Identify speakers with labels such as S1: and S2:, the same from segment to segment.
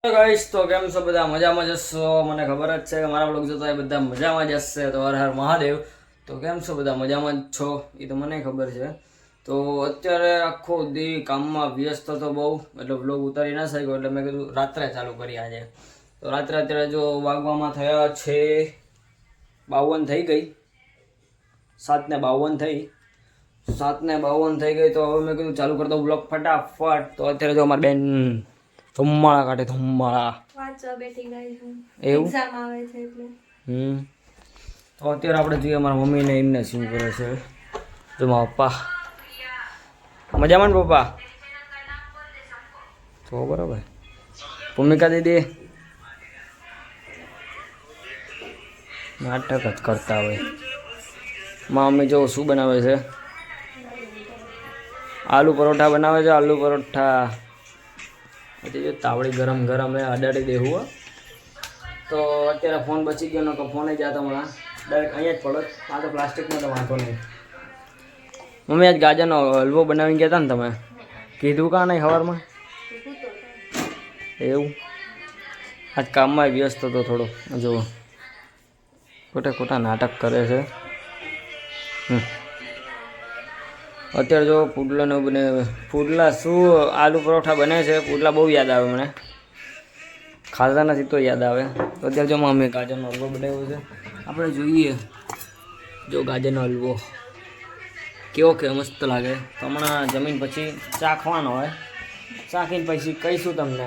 S1: Guys તો કેમ છો બધા મજામાં જશો મને ખબર જ છે કે મારા બ્લોગ જોતા હોય બધા મજામાં જ હશે તો હર હર મહાદેવ તો કેમ છો બધા મજામાં જ છો એ તો મને ખબર છે તો અત્યારે આખો દી કામમાં વ્યસ્ત હતો બહુ એટલે બ્લોગ ઉતારી ના શક્યો એટલે મેં કીધું રાત્રે ચાલુ કરી આજે તો રાત્રે અત્યારે જો વાગવામાં થયા છે 52 થઈ ગઈ 7:52 થઈ 7:52 થઈ ગઈ તો હવે મેં કીધું ચાલુ કરી દઉં બ્લોગ ફટાફટ તો અત્યારે જો અમારી બેન ધુમ્માળા કાઢે ધુમ્માળા
S2: વાંચવા બેઠી ગઈ છું
S1: એવું
S2: એક્ઝામ આવે છે એટલે
S1: તો અત્યારે આપણે જોઈએ મારા મમ્મીને એમને શું કરે છે જો મારા પપ્પા મજામાં ને પપ્પા તો બરાબર ભૂમિકા દીદી નાટક જ કરતા હોય મારા મમ્મી જો શું બનાવે છે આલુ પરોઠા બનાવે છે આલુ પરોઠા હજી જો તાવડી ગરમ ગરમ એ અડાડી દેવું હો તો અત્યારે ફોન બચી ગયો નકો ફોન જ જતો હમણાં ડાયરેક્ટ અહીંયા જ પડો આ તો પ્લાસ્ટિકમાં તો વાંધો નહીં મમ્મી આજ ગાજરનો હલવો બનાવીને ગયા હતા ને તમે કીધું કાં નહીં સવારમાં એવું આજ કામમાં વ્યસ્ત હતો થોડો જુઓ ખોટા ખોટા નાટક કરે છે અત્યારે જો પુડલાનો બને પુડલા શું આલુ પરોઠા બને છે પુડલા બહુ યાદ આવે મને ખાતા નથી તો યાદ આવે તો અત્યારે જો મમ્મી ગાજરનો હલવો બનાવ્યો છે આપણે જોઈએ જો ગાજરનો હલવો કેવો કે મસ્ત લાગે તો હમણાં જમીન પછી ચાખવાનો હોય ચાખીને પછી કહીશું તમને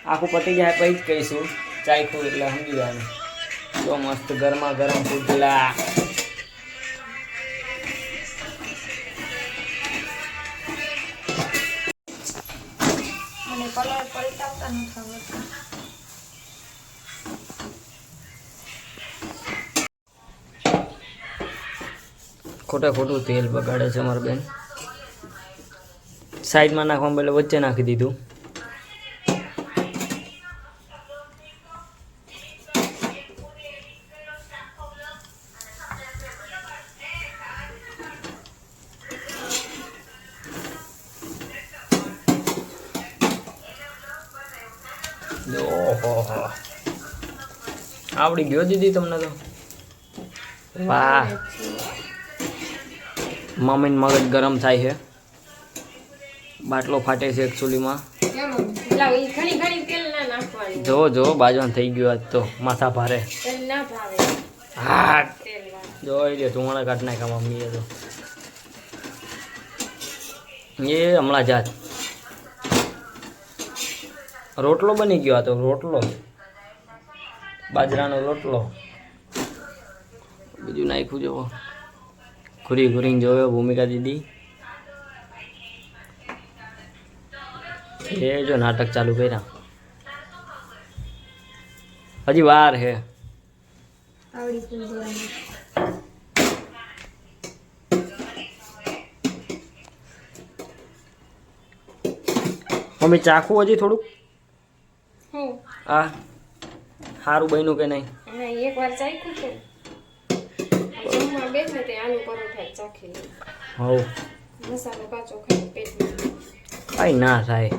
S1: આખું પતી જાય પછી જ કહીશું ચાખ્યું એટલે સમજી જાય જો મસ્ત ગરમા ગરમ પુડલા
S2: કલર પલટાવતા નથી આવડતું
S1: ખોટે ખોટું તેલ બગાડે છે મારી બેન સાઈડમાં નાખવા બદલે વચ્ચે નાખી દીધું ઓહો આવડી ગયો દીદી તમને તો વાહ મમ્મીને મગજ ગરમ થાય છે બાટલો ફાટે છે એકચ્યુઅલીમાં જો જો બાજવાન થઈ ગયો આજ તો માથા ભારે હા જોઈ લે ધુમાડા કાઢ નાખ્યા મમ્મીએ તો એ હમણાં જાત રોટલો બની ગયો આ તો રોટલો બાજરાનો રોટલો બીજું નાખ્યું જુઓ ઘૂરી ઘૂરીને જોયો ભૂમિકા દીદી એ જો નાટક ચાલુ કર્યા હજી વાર હે મમ્મી ચાખું હજી થોડુંક આ સારું બન્યું કે નહીં
S2: એકવાર ચાખ્યું છે જમવા બેઠ ને તે આલુ પરોઠા ચાખી લે
S1: હવ
S2: મસાલો કાચો ખાઈ પેટમાં
S1: કાંઈ ના થાય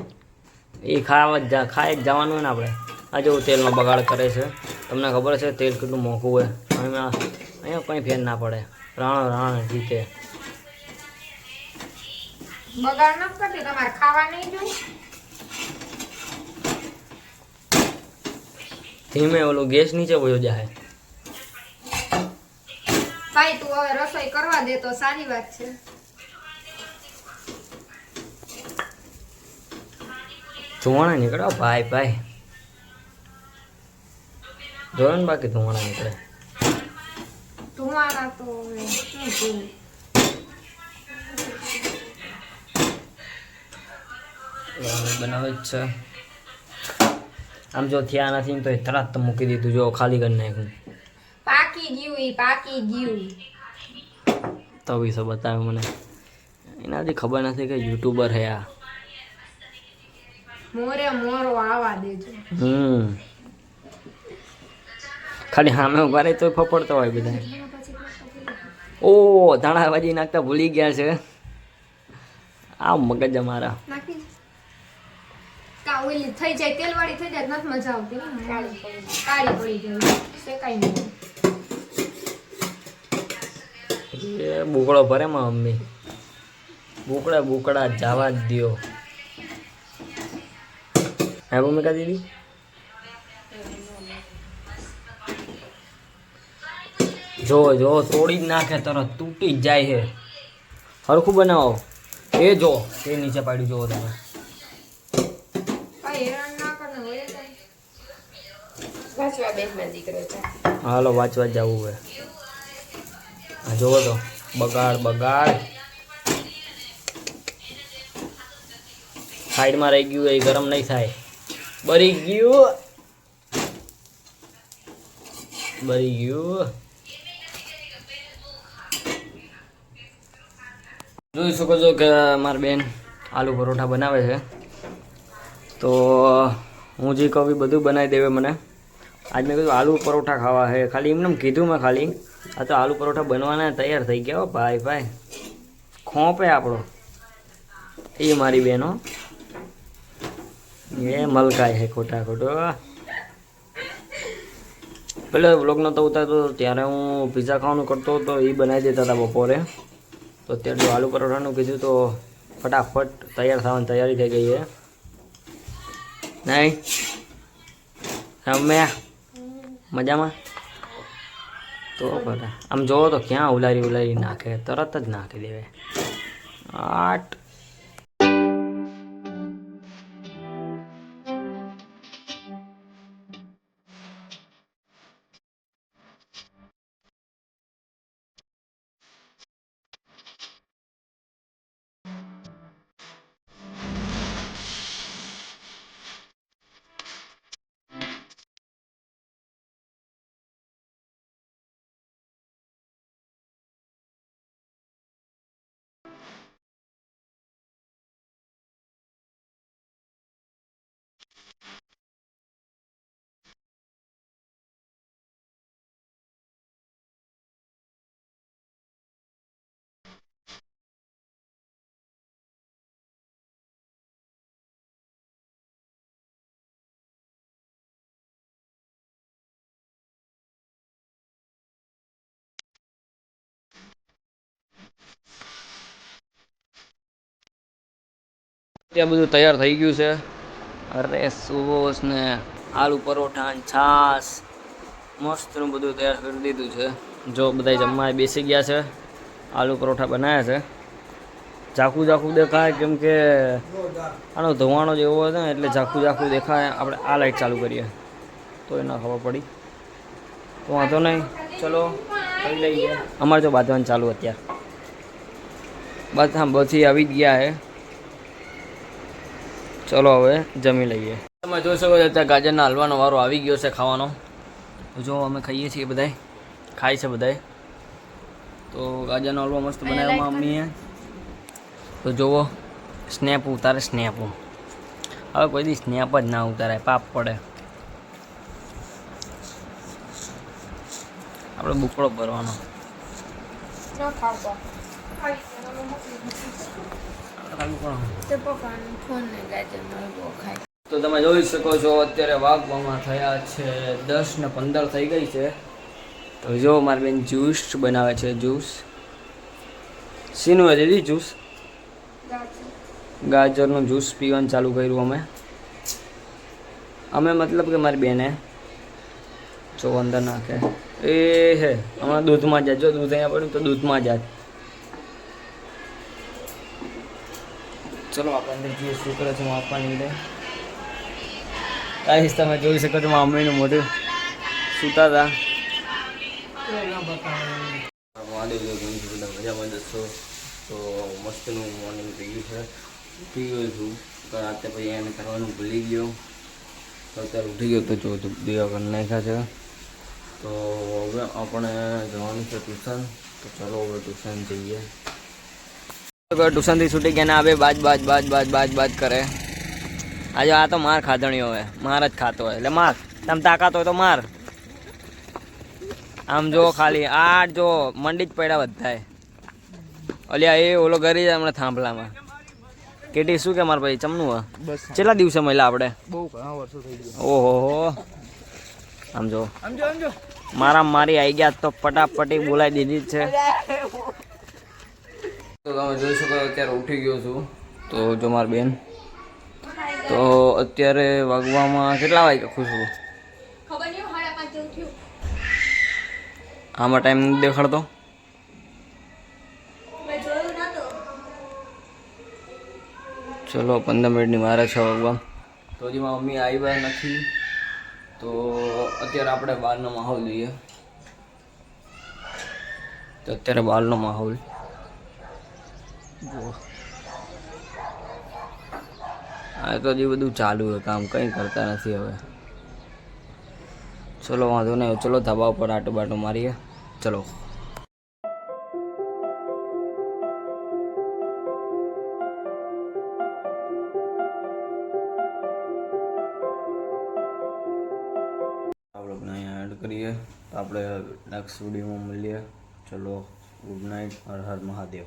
S1: એ ખાઈ જ જવાનું હોય ને આપણે આ જેવું તેલનો બગાડ કરે છે તમને ખબર છે તેલ કેટલું મોંઘું હોય અહીંયા કંઈ ફેર ના પડે રાણ જીતે
S2: બગાડ ન કરતી તમારે ખાવા નહીં જોઈએ
S1: ધીમે ઓલું ગેસ નીચે વયો જાય
S2: ભાઈ તું હવે રસોઈ કરવા દે તો સારી વાત છે
S1: ધુવાણા નીકળો ભાઈ ભાઈ જોયો ને બાકી ધુવાણા નીકળે
S2: ધુમાડા તો શું
S1: બનાવે જ છે આમ જો થયા નથી ને તો એ તરત મૂકી દીધું જો ખાલી કરી નાખ્યું
S2: પાકી ગયું
S1: તો વિશે બતાવે મને એનાથી ખબર નથી કે યુટ્યુબર હે આ
S2: મોરે મોરો આવા દેજો
S1: ખાલી સામે ઉભા રહે તો ફફડતો હોય બધા ઓ ધાણા ભાજી નાખતા ભૂલી ગયા છે આ મગજ અમારા
S3: કા ઓલી થઈ જાય તેલવાળી થઈ જાય નથી મજા આવતી ને
S2: કાળી પડી
S3: કાળી પડી જાય શેકાઈ નહીં
S1: એ બુકડો ભરે માં મમ્મી બુકડા જવા જ દ્યો હે ભૂમિકા દીદી જો જો તોડી જ નાખે તરત તૂટી જ જાય છે હરખું બનાવો એ જો તે નીચે પાડ્યું જોવો તમે
S3: કઈ હેરાન ના કરે હોય જાય
S2: વાંચવા બેસમાં દીકરો છે
S1: હાલો વાંચવા જવું હોય આ જોવો તો બગાડ સાઈડમાં રહી ગયું એ ગરમ નહીં થાય બરી ગયું જોઈ શકો છો કે મારી બેન આલુ પરોઠા બનાવે છે તો હું જે કહું એ બધું બનાવી દેવે મને આજ મેં કીધું આલુ પરોઠા ખાવા છે ખાલી એમને કીધું મેં ખાલી આ તો આલુ પરોઠા બનવાના તૈયાર થઈ ગયા હો ભાઈ ખોપે આપણો એ મારી બહેનો એ મલકાય છે ખોટો પેલો વ્લોગનો તો ઉતારતો ત્યારે હું પિઝા ખાવાનું કરતો હતો એ બનાવી દેતા હતા બપોરે તો અત્યારે જો આલુ પરોઠાનું કીધું તો ફટાફટ તૈયાર થવાની તૈયારી થઈ ગઈ છે નહીં અમે મજામાં તો ખરા આમ જોવો તો ક્યાં ઉલારી નાખે તરત જ નાખી દેવે આટ ત્યાં બધું તૈયાર થઈ ગયું છે અરે સોસ ને આલુ પરોઠા ને છાશ મસ્તનું બધું તૈયાર કરી દીધું છે જો બધા જમવા બેસી ગયા છે આલુ પરોઠા બનાવ્યા છે ઝાખું દેખાય કેમ કે આનો ધોવાણો જેવો હતો ને એટલે ઝાખું દેખાય આપણે આ લાઈટ ચાલુ કરીએ તો એ ના ખબર પડી તો વાંધો નહીં ચલો કરી લઈએ અમારે તો બાંધવાનું ચાલુ અત્યારે બસ હા બધી આવી જ ગયા છે ચલો હવે જમી લઈએ તમે જોઈ શકો છો અત્યારે ગાજરના હલવાનો વારો આવી ગયો છે ખાવાનો જો અમે ખાઈએ છીએ બધાય ખાય છે બધાય તો ગાજરનો હલવો મસ્ત બનાવ્યો મમ્મીએ તો જુઓ સ્નેપ ઉતારે સ્નેપ હવે કોઈ દી સ્નેપ જ ના ઉતારાય પાપ પડે આપણે બુકડો ભરવાનો
S3: ના ખાવ
S1: તો તમે જોઈ શકો છો અત્યારે વાગવામાં થયા છે 10:15 થઈ ગઈ છે તો જો મારી બેન જ્યુસ બનાવે છે જ્યુસ શીનું દીદી જ્યુસ ગાજરનું જ્યુસ પીવાનું ચાલુ કર્યું અમે મતલબ કે મારી બેને જો અંદર નાખે એ હે હમણાં દૂધમાં જાય જો દૂધ અહીંયા પડ્યું તો દૂધમાં જાય ચલો આપણે અંદર જોઈએ શું કરે છે આપવાની લીધે કાંઈ તમે જોઈ શકો છો મમ્મીનું મોઢું સૂતા હતા મજામાં જશો તો મસ્તનું મોર્નિંગ પી ગયું છું રાતે પછી એને કરવાનું ભૂલી ગયો તો અત્યારે ઉઠી ગયો તો જો દેવા કરી નાખ્યા છે તો હવે આપણે જવાનું છે ટ્યુશન તો ચલો હવે ટ્યુશન જઈએ ટ્યુશનથી છૂટી ગયા ને આવે બાજ કરે આજે આ તો માર ખાધણીઓ હોય માર જ ખાતો હોય એટલે માર તમે તાકાત હોય તો માર આમ જો ખાલી આ જો મંડી જ પડ્યા બધાય અલ્યા એ ઓલો કરી જાય હમણાં થાંભલામાં કેટી શું કે મારા ભાઈ ચમનું હે
S4: બસ
S1: કેટલા દિવસે મળ્યા આપણે
S4: બહુ ઘણા વર્ષો થઈ ગયા.
S1: ઓહો આમ જો
S4: સમજો
S1: મારી આવી ગયા તો ફટાફટી બોલાવી દીધી જ છે. તો તમે જોઈ શકો અત્યારે ઉઠી ગયો છું. તો જો મારી બેન તો અત્યારે વાગવામાં કેટલા વાગ્યા ખુશબુ
S3: ખબર નહીં 5:30 જેવું થયું.
S1: આમાં ટાઈમ નથી દેખાડતો. ચલો 15 મિનિટની મારે 6 વાગવા. તો હજી મારી મમ્મી આવ્યા નથી. તો અત્યારે આપણે બહારનો માહોલ જોઈએ. તો અત્યારે બહારનો માહોલ જુઓ. આ તો હજી બધું ચાલુ છે કામ, કંઈ કરતા નથી હવે. ચલો વાંધો નહીં, ચલો ધાબા ઉપર આટો બાટો મારીએ. ચલો આપણે અહીંયા એડ કરીએ. તો આપણે નેક્સ્ટ વિડીયોમાં મળીએ. ચલો ગુડ નાઇટ. હર હર મહાદેવ.